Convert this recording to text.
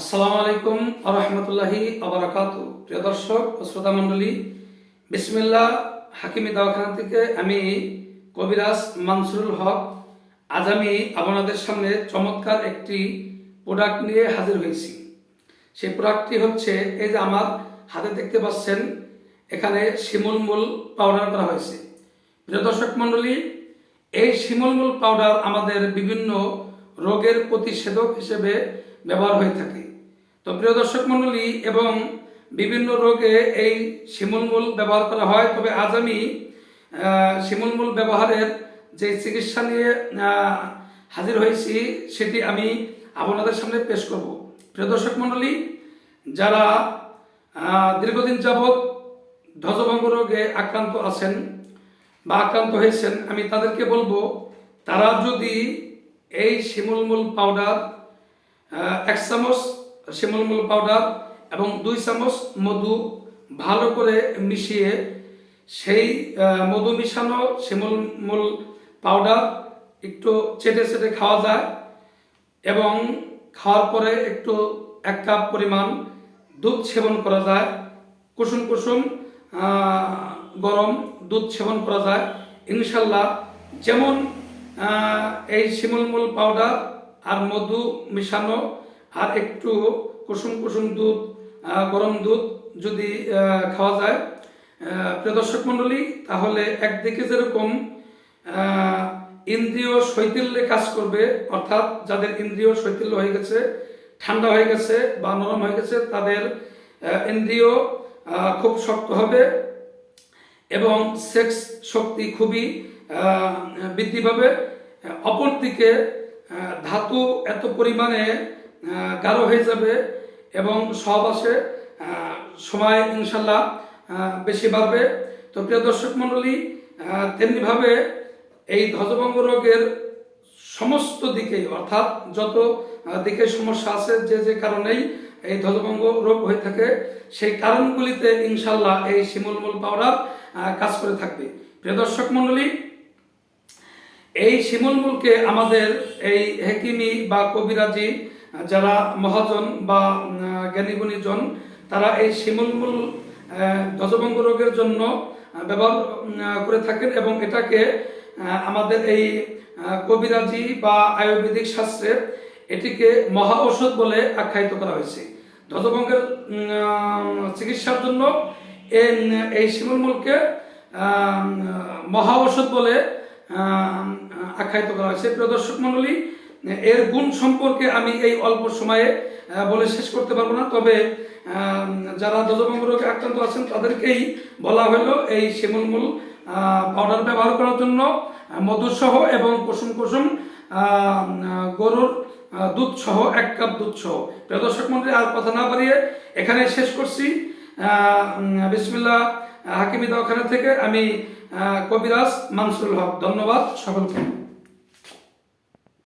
আসসালামু আলাইকুম ওয়া রাহমাতুল্লাহি ওয়া বারাকাতুহু। প্রিয় দর্শক ও শ্রোতা মণ্ডলী, বিসমিল্লাহ হাকিমি দওয়াখানা থেকে আমি কবিরাজ মানসুরুল হক। আজ আমি আপনাদের সামনে চমৎকার একটি প্রোডাক্ট নিয়ে হাজির হয়েছি। সেই প্রোডাক্টটি হচ্ছে এই যে আমার হাতে দেখতে পাচ্ছেন, এখানে শিমুলমূল পাউডার করা হয়েছে। প্রিয় দর্শক মণ্ডলী, এই শিমুলমূল পাউডার আমাদের বিভিন্ন রোগের প্রতিষেধক হিসেবে ব্যবহার হয়ে থাকে। তো প্রিয় দর্শক মণ্ডলী, এবং বিভিন্ন রোগে এই শিমুলমূল ব্যবহার করা হয়। তবে আজ আমি শিমুলমূল ব্যবহারের যে চিকিৎসা নিয়ে হাজির হয়েছি সেটি আমি আপনাদের সামনে পেশ করব। প্রিয় দর্শক মণ্ডলী, যারা দীর্ঘদিন যাবৎ ধ্বজভঙ্গ রোগে আক্রান্ত আছেন বা আক্রান্ত হয়েছেন, আমি তাদেরকে বলবো, তারা যদি এই শিমুলমূল পাউডার 1 চামচ শিমুলমূল পাউডার এবং 2 চামচ মধু ভালো করে মিশিয়ে সেই মধু মিশানো শিমুলমূল পাউডার একটু চেটে চেটে খাওয়া যায়, এবং খাওয়ার পরে একটু 1 কাপ পরিমাণ দুধ সেবন করা যায়। কুসুম কুসুম গরম দুধ সেবন করা যায়। ইনশাল্লাহ, যেমন এই শিমুলমূল পাউডার আর মধু মিশানো আর একটু কুসুম কুসুম দুধ, গরম দুধ যদি খাওয়া যায়, প্রিয় দর্শক মণ্ডলী, তাহলে একদিকে যেরকম ইন্দ্রিয় শৈথিল্যে কাজ করবে, অর্থাৎ যাদের ইন্দ্রিয় শৈথিল্য হয়ে গেছে, ঠান্ডা হয়ে গেছে বা নরম হয়ে গেছে, তাদের ইন্দ্রিয় খুব শক্ত হবে এবং সেক্স শক্তি খুবই বৃদ্ধি পাবে। অপরদিকে ধাতু এত পরিমাণে গাঢ় হয়ে যাবে এবং সহবাসে সময় ইনশাল্লাহ বেশি বাড়বে। তো প্রিয় দর্শক মণ্ডলী, তেমনিভাবে এই ধ্বজভঙ্গ রোগের সমস্ত দিকে, অর্থাৎ যত দিকে সমস্যা আছে, যে যে কারণেই এই ধ্বজভঙ্গ রোগ হয়ে থাকে, সেই কারণগুলিতে ইনশাল্লাহ এই শিমুলমূল পাউডার কাজ করে থাকবে। প্রিয় দর্শক মণ্ডলী, এই শিমুলমূলকে আমাদের এই হেকিমি বা কবিরাজি যারা মহাজন বা জ্ঞানীগুণীজন, তারা এই শিমুলমূল ধ্বজভঙ্গ রোগের জন্য ব্যবহার করে থাকেন, এবং এটাকে আমাদের এই কবিরাজি বা আয়ুর্বেদিক শাস্ত্রে এটিকে মহা ঔষধ বলে আখ্যায়িত করা হয়েছে। ধ্বজভঙ্গের চিকিৎসার জন্য এই শিমুলমূলকে মহা ঔষধ বলে আখ্যায়িত করা হয়েছে। প্রিয় দর্শক মণ্ডলী, এর গুণ সম্পর্কে আমি এই অল্প সময়ে বলে শেষ করতে পারবো না। তবে যারা ধ্বজভঙ্গ রোগে আক্রান্ত আছেন তাদেরকেই বলা হলো এই শিমুলমূল পাউডার ব্যবহার করার জন্য মধু সহ এবং কুসুম কুসুম গরুর দুধ সহ 1 কাপ দুধ সহ। প্রিয় দর্শক মণ্ডলী, আর কথা না বাড়িয়ে এখানে শেষ করছি। বিসমিল্লাহ হাকিমি দওয়াখানা থেকে আমি কবিরাজ মানসুরুল হক। ধন্যবাদ সকলকে।